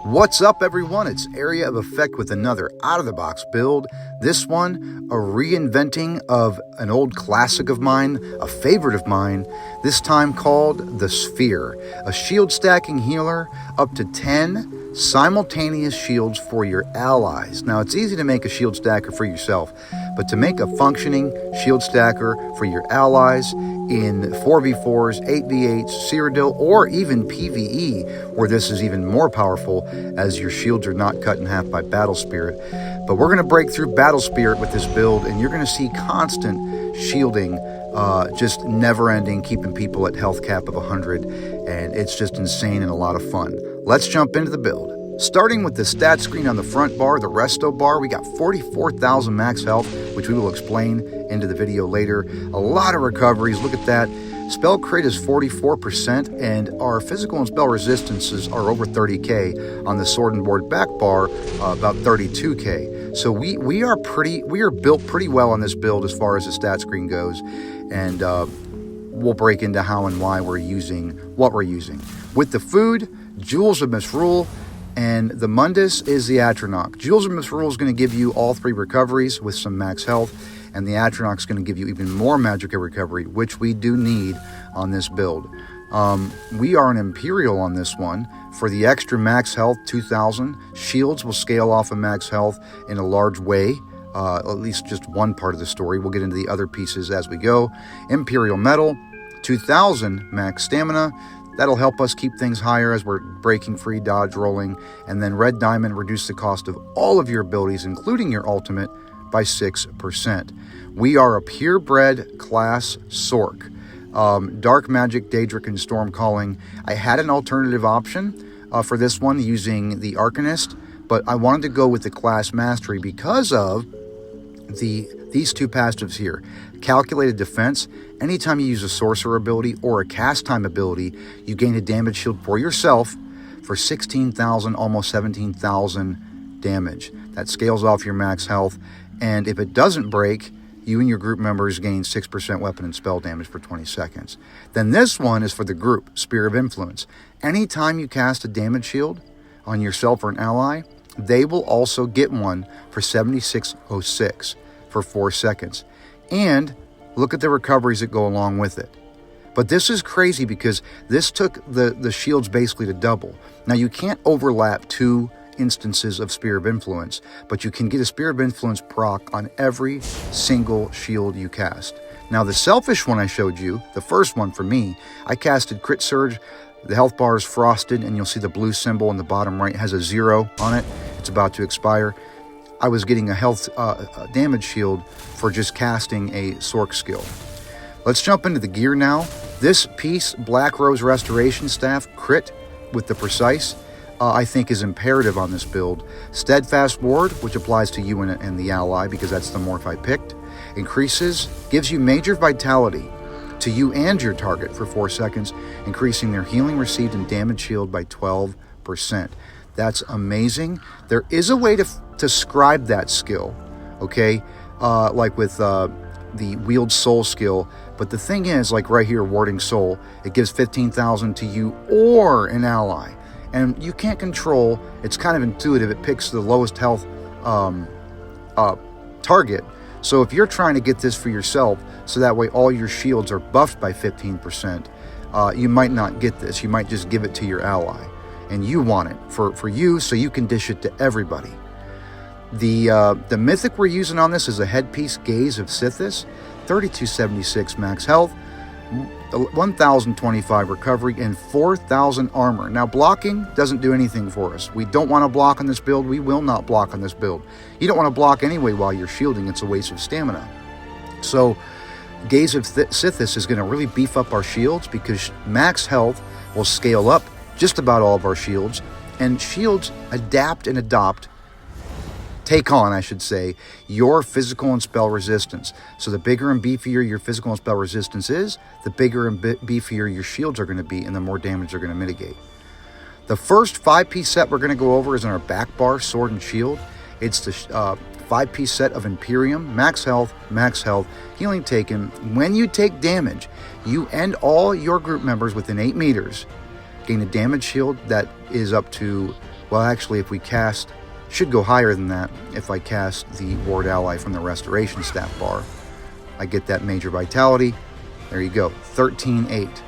What's up, everyone? It's Area of Effect with another out-of-the-box build. This one, a reinventing of an old classic of mine, a favorite of mine, this time called the Sphere. A shield stacking healer, up to 10 simultaneous shields for your allies. Now, it's easy to make a shield stacker for yourself, but to make a functioning shield stacker for your allies in 4v4s, 8v8s, Cyrodiil, or even PvE, where this is even more powerful as your shields are not cut in half by Battle Spirit. But we're going to break through Battle Spirit with this build, and you're going to see constant shielding, just never-ending, keeping people at health cap of 100, and it's just insane and a lot of fun. Let's jump into the build. Starting with the stat screen on the front bar, the resto bar, we got 44,000 max health, which we will explain into the video later. A lot of recoveries, look at that. Spell crit is 44%, and our physical and spell resistances are over 30k. On the sword and board back bar, about 32k. So we are built pretty well on this build as far as the stat screen goes, and we'll break into how and why we're using what we're using. With the food, Jewels of Misrule, and the Mundus is the Atronach. Jewels of Misrule is going to give you all 3 recoveries with some max health, and the Atronach is going to give you even more Magicka recovery, which we do need on this build. We are an Imperial on this one. For the extra max health, 2,000, shields will scale off of max health in a large way, at least just one part of the story. We'll get into the other pieces as we go. Imperial Metal, 2,000 max stamina. That'll help us keep things higher as we're breaking free, dodge, rolling. And then Red Diamond, reduce the cost of all of your abilities, including your ultimate, by 6%. We are a purebred class Sork. Dark Magic, Daedric, and Storm Calling. I had an alternative option for this one using the Arcanist, but I wanted to go with the class Mastery because of these 2 passives here. Calculated Defense. Anytime you use a sorcerer ability or a cast time ability, you gain a damage shield for yourself for 16,000, almost 17,000 damage. That scales off your max health, and if it doesn't break, you and your group members gain 6% weapon and spell damage for 20 seconds. Then this one is for the group, Sphere of Influence. Anytime you cast a damage shield on yourself or an ally, they will also get one for 7606 for 4 seconds. And look at the recoveries that go along with it. But this is crazy because this took the shields basically to double. Now, you can't overlap 2 instances of Sphere of Influence, but you can get a Sphere of Influence proc on every single shield you cast. Now, the selfish one I showed you, the first one for me, I casted Crit Surge. The health bar is frosted, and you'll see the blue symbol in the bottom right has a 0 on it. It's about to expire. I was getting a health damage shield for just casting a Sork skill. Let's jump into the gear now. This piece, Black Rose Restoration Staff, crit with the precise, I think is imperative on this build. Steadfast Ward, which applies to you and the ally because that's the morph I picked, gives you major vitality to you and your target for 4 seconds, increasing their healing received and damage shield by 12%. That's amazing. There is a way to scribe that skill, okay? Like with the Wield Soul skill. But the thing is, like right here, Warding Soul, it gives 15,000 to you or an ally. And you can't control, it's kind of intuitive, it picks the lowest health target. So if you're trying to get this for yourself, so that way all your shields are buffed by 15%, you might not get this. You might just give it to your ally. And you want it for you, so you can dish it to everybody. The mythic we're using on this is a headpiece, Gaze of Sithis, 3276 max health, 1025 recovery, and 4000 armor. Now, blocking doesn't do anything for us. We don't want to block on this build. We will not block on this build. You don't want to block anyway while you're shielding. It's a waste of stamina. So Gaze of Sithis is going to really beef up our shields because max health will scale up just about all of our shields, and shields adapt and take on, I should say, your physical and spell resistance. So the bigger and beefier your physical and spell resistance is, the bigger and beefier your shields are going to be, and the more damage they're going to mitigate. The first 5-piece set we're going to go over is in our back bar, Sword and Shield. It's the 5-piece set of Imperium, max health, healing taken. When you take damage, you and all your group members within 8 meters gain a damage shield that is up to Well, actually, if we cast, should go higher than that if I cast the Ward Ally from the Restoration Staff bar. I get that Major Vitality. There you go, 13,800.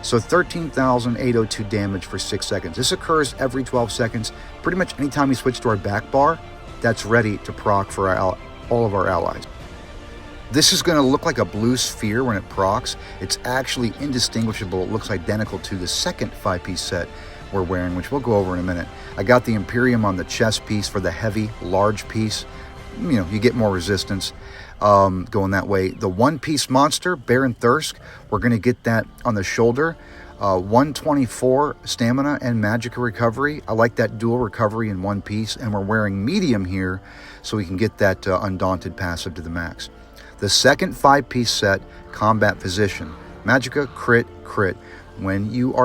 So 13,802 damage for 6 seconds. This occurs every 12 seconds. Pretty much anytime we switch to our back bar, that's ready to proc for all of our allies. This is going to look like a blue sphere when it procs. It's actually indistinguishable. It looks identical to the second 5-piece set we're wearing, which we'll go over in a minute. I got the Imperium on the chest piece for the heavy, large piece. You know, you get more resistance going that way. The 1-piece monster, Baron Thirsk, we're going to get that on the shoulder. 124 stamina and Magicka recovery. I like that dual recovery in 1 piece, and we're wearing medium here so we can get that Undaunted passive to the max. The second 5-piece set, combat position. Magicka, crit, crit. When your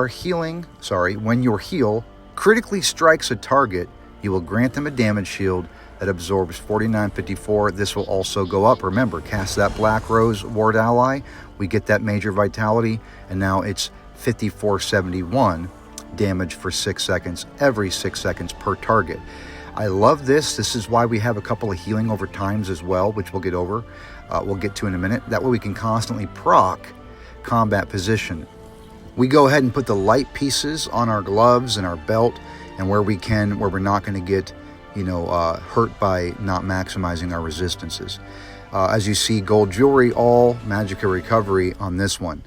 heal critically strikes a target, you will grant them a damage shield that absorbs 4954. This will also go up. Remember, cast that Black Rose Ward Ally. We get that Major Vitality, and now it's 5471 damage for 6 seconds, every 6 seconds per target. I love this. This is why we have a couple of healing over times as well, which we'll get to in a minute. That way we can constantly proc combat position. We go ahead and put the light pieces on our gloves and our belt, and where we're not going to get, hurt by not maximizing our resistances. As you see, gold jewelry, all Magicka recovery on this one.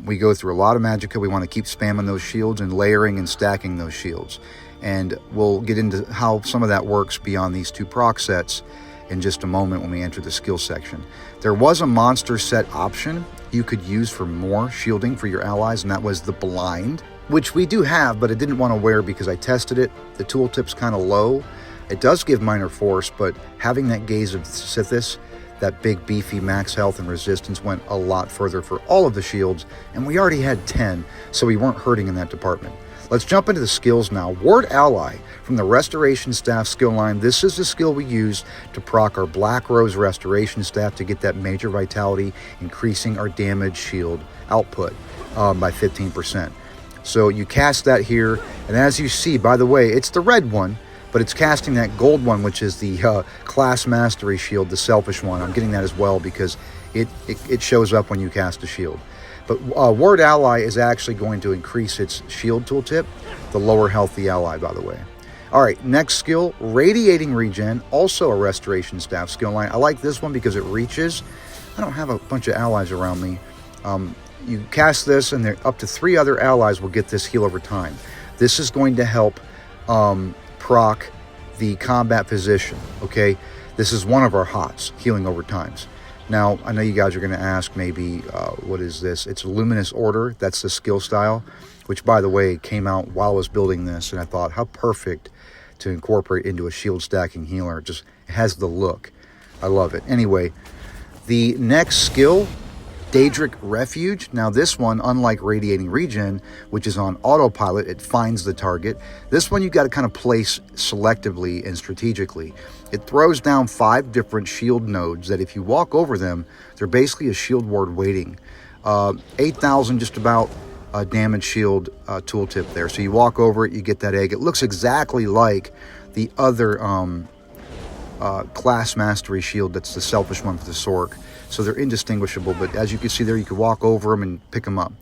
We go through a lot of Magicka. We want to keep spamming those shields and layering and stacking those shields. And we'll get into how some of that works beyond these 2 proc sets in just a moment when we enter the skill section. There was a monster set option you could use for more shielding for your allies, and that was the Blind, which we do have, but I didn't want to wear because I tested it. The tooltip's kind of low. It does give minor force, but having that Gaze of Sithis, that big beefy max health and resistance, went a lot further for all of the shields, and we already had 10, so we weren't hurting in that department. Let's jump into the skills now. Ward Ally from the Restoration Staff skill line. This is the skill we use to proc our Black Rose Restoration Staff to get that Major Vitality, increasing our damage shield output by 15%. So you cast that here, and as you see, by the way, it's the red one, but it's casting that gold one, which is the Class Mastery shield, the selfish one. I'm getting that as well because it shows up when you cast a shield. But Ward Ally is actually going to increase its shield tooltip, the lower healthy ally, by the way. All right, next skill, Radiating Regen, also a Restoration Staff skill line. I like this one because it reaches. I don't have a bunch of allies around me. You cast this, and up to 3 other allies will get this heal over time. This is going to help proc the combat position, okay? This is one of our HOTS, healing over times. Now, I know you guys are going to ask maybe, what is this? It's Luminous Order. That's the skill style, which, by the way, came out while I was building this, and I thought, how perfect to incorporate into a shield stacking healer. It has the look. I love it. Anyway, the next skill, Daedric Refuge. Now this one, unlike Radiating Regen, which is on autopilot, it finds the target. This one you got to kind of place selectively and strategically. It throws down 5 different shield nodes that if you walk over them, they're basically a shield ward waiting. 8,000 just about damage shield tooltip there. So you walk over it, you get that egg. It looks exactly like the other Class Mastery shield. That's the selfish one for the Sork. So they're indistinguishable, but as you can see there, you can walk over them and pick them up.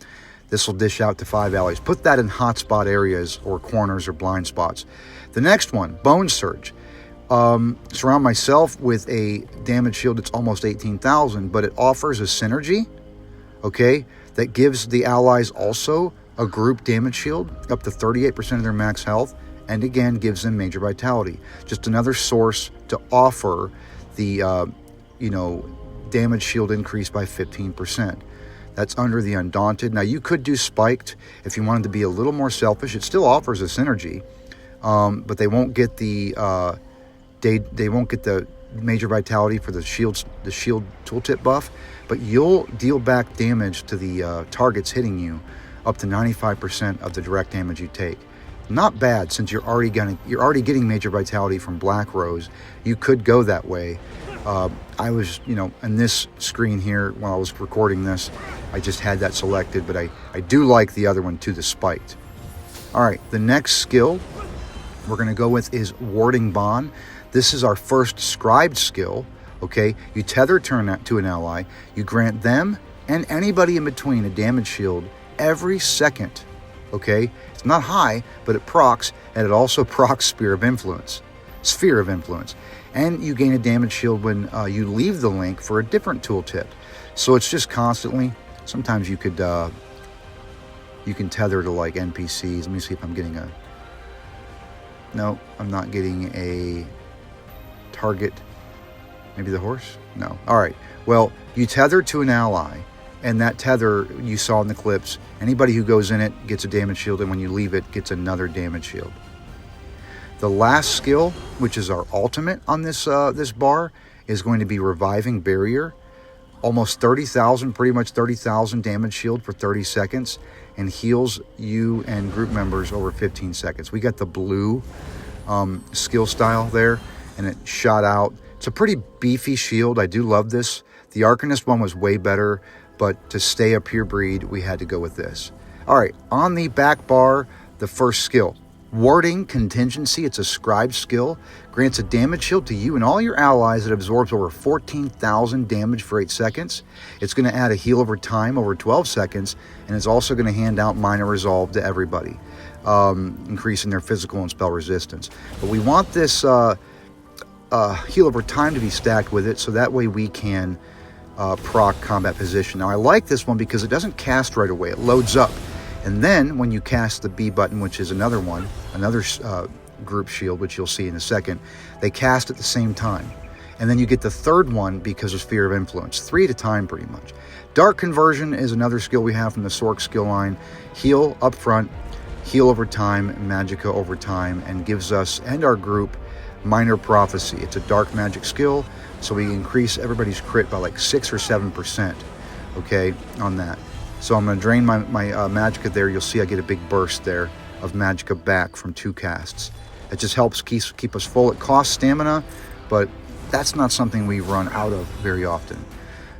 This will dish out to 5 allies. Put that in hotspot areas or corners or blind spots. The next one, Bone Surge. Surround myself with a damage shield that's almost 18,000, but it offers a synergy, okay, that gives the allies also a group damage shield up to 38% of their max health, and again gives them Major Vitality. Just another source to offer the damage shield increase by 15%. That's under the Undaunted. Now you could do Spiked if you wanted to be a little more selfish. It still offers a synergy, but they won't get the they won't get the Major Vitality for the shield tooltip buff, but you'll deal back damage to the targets hitting you up to 95% of the direct damage you take. Not bad, since you're already getting Major Vitality from Black Rose. You could go that way. I was, in this screen here, while I was recording this, I just had that selected, but I do like the other one too, the Spiked. All right, the next skill, we're going to go with is Warding Bond. This is our first scribed skill. Okay, you tether to an ally. You grant them and anybody in between a damage shield every second. Okay, it's not high, but it procs, and it also procs Sphere of Influence. And you gain a damage shield when you leave the link for a different tooltip. So it's just constantly. Sometimes you can tether to like NPCs. Let me see if I'm getting a. No, I'm not getting a target. Maybe the horse? No. All right. Well, you tether to an ally, and that tether you saw in the clips. Anybody who goes in it gets a damage shield, and when you leave it, gets another damage shield. The last skill, which is our ultimate on this bar, is going to be Reviving Barrier. Almost 30,000, pretty much 30,000 damage shield for 30 seconds, and heals you and group members over 15 seconds. We got the blue skill style there, and it shot out. It's a pretty beefy shield. I do love this. The Arcanist one was way better, but to stay a pure breed, we had to go with this. All right, on the back bar, the first skill. Warding Contingency, it's a scribe skill, grants a damage shield to you and all your allies that absorbs over 14,000 damage for 8 seconds. It's going to add a heal over time over 12 seconds, and it's also going to hand out Minor Resolve to everybody, increasing their physical and spell resistance. But we want this heal over time to be stacked with it, so that way we can proc Combat Position. Now I like this one because it doesn't cast right away, it loads up. And then when you cast the B button, which is another one, another group shield, which you'll see in a second, they cast at the same time. And then you get the third one because of Sphere of Influence, 3 at a time pretty much. Dark Conversion is another skill we have from the Sork skill line. Heal up front, heal over time, magicka over time, and gives us and our group Minor Prophecy. It's a dark magic skill, so we increase everybody's crit by like 6 or 7%, okay, on that. So I'm going to drain my magicka there. You'll see I get a big burst there of magicka back from 2 casts. It just helps keep us full. It costs stamina, but that's not something we run out of very often.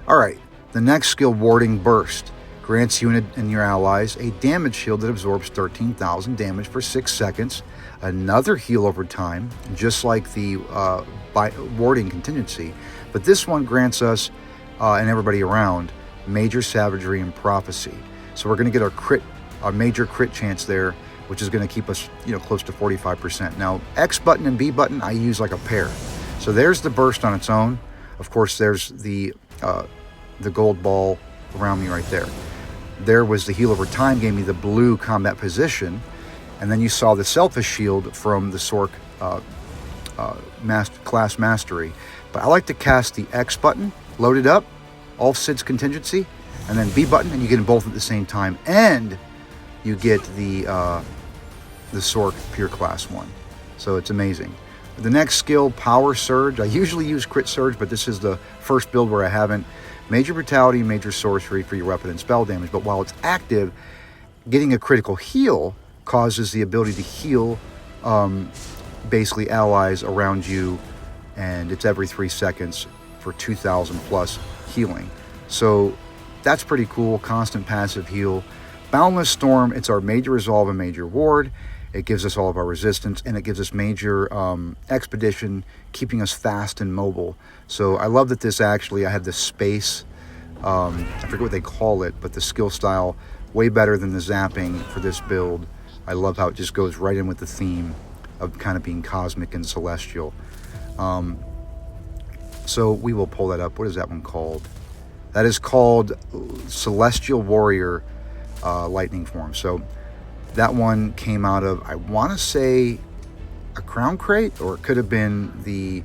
All right, the next skill, Warding Burst, grants you and your allies a damage shield that absorbs 13,000 damage for 6 seconds. Another heal over time, just like the Warding Contingency. But this one grants us and everybody around Major Savagery and Prophecy. So we're going to get our major crit chance there, which is going to keep us, close to 45%. Now, X button and B button, I use like a pair. So there's the burst on its own. Of course, there's the gold ball around me right there. There was the heal over time, gave me the blue Combat Position, and then you saw the Selfish Shield from the Sork class mastery. But I like to cast the X button, load it up, all Sid's Contingency, and then B button, and you get them both at the same time, and you get the Sork Pure Class 1. So it's amazing. The next skill, Power Surge. I usually use Crit Surge, but this is the first build where I haven't. Major Brutality, Major Sorcery for your weapon and spell damage, but while it's active, getting a critical heal causes the ability to heal basically allies around you, and it's every 3 seconds for 2,000 plus healing. So that's pretty cool. Constant passive heal. Boundless Storm, it's our Major Resolve and Major Ward. It gives us all of our resistance, and it gives us Major Expedition, keeping us fast and mobile. So I love that this actually, I have this space, I forget what they call it, but the skill style, way better than the zapping for this build. I love how it just goes right in with the theme of kind of being cosmic and celestial. So we will pull that up. What is that one called? That is called Celestial Warrior Lightning Form. So that one came out of, I want to say, a Crown Crate, or it could have been the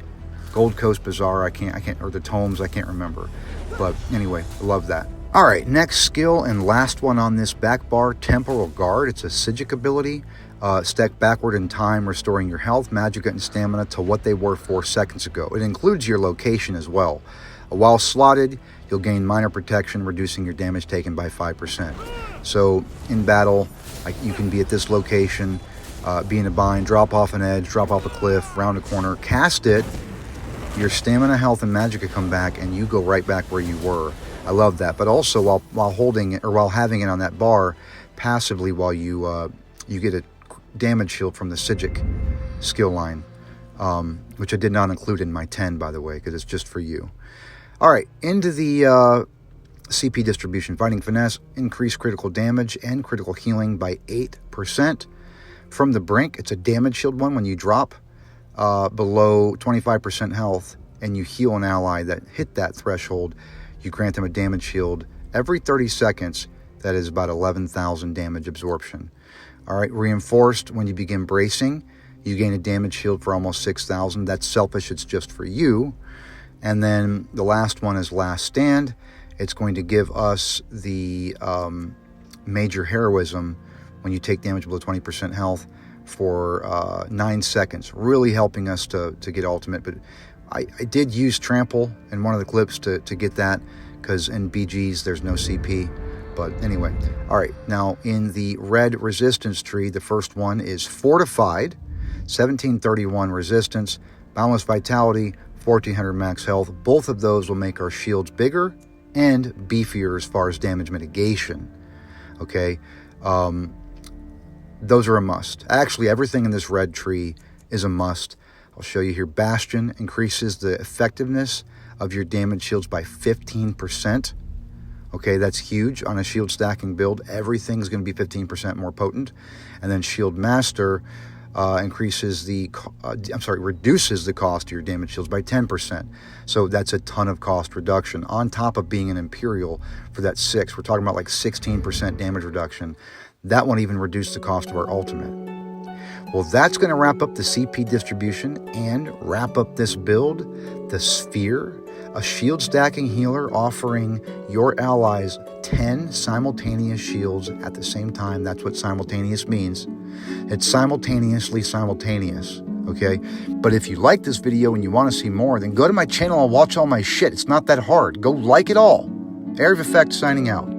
Gold Coast Bazaar. I can't, or the Tomes. I can't remember. But anyway, I love that. All right, next skill and last one on this back bar, Temporal Guard. It's a Psijic ability. Stack backward in time, restoring your health, magicka, and stamina to what they were 4 seconds ago. It includes your location as well. While slotted, you'll gain minor protection, reducing your damage taken by 5%. So in battle, you can be at this location, be in a bind, drop off an edge, drop off a cliff, round a corner, cast it, your stamina, health, and magicka come back, and you go right back where you were. I love that. But also while holding it, or while having it on that bar, passively while you get a damage shield from the Psijic skill line, which I did not include in my 10, by the way, because it's just for you. All right, into the CP distribution. Fighting Finesse, increased critical damage and critical healing by 8%. From the Brink, it's a damage shield one. When you drop below 25% health and you heal an ally that hit that threshold, you grant them a damage shield every 30 seconds. That is about 11,000 damage absorption. All right, Reinforced, when you begin bracing, you gain a damage shield for almost 6,000. That's selfish, it's just for you. And then the last one is Last Stand. It's going to give us the major heroism when you take damage below 20% health for 9 seconds, really helping us to get ultimate. But I did use Trample in one of the clips to get that, because in BGs there's no CP. But anyway, all right, now in the red resistance tree, the first one is Fortified, 1731 resistance, Boundless Vitality, 1400 max health. Both of those will make our shields bigger and beefier as far as damage mitigation. Okay, those are a must. Actually, everything in this red tree is a must. I'll show you here. Bastion increases the effectiveness of your damage shields by 15%. Okay, that's huge on a shield stacking build. Everything's going to be 15% more potent. And then Shield Master reduces the cost of your damage shields by 10%. So that's a ton of cost reduction on top of being an Imperial for that 6. We're talking about like 16% damage reduction. That won't even reduce the cost of our ultimate. Well, that's going to wrap up the CP distribution and wrap up this build. The Sphere, a shield stacking healer offering your allies 10 simultaneous shields at the same time. That's what simultaneous means. It's simultaneously simultaneous, okay? But if you like this video and you want to see more, then go to my channel and watch all my shit. It's not that hard. Go like it all. Area of Effect signing out.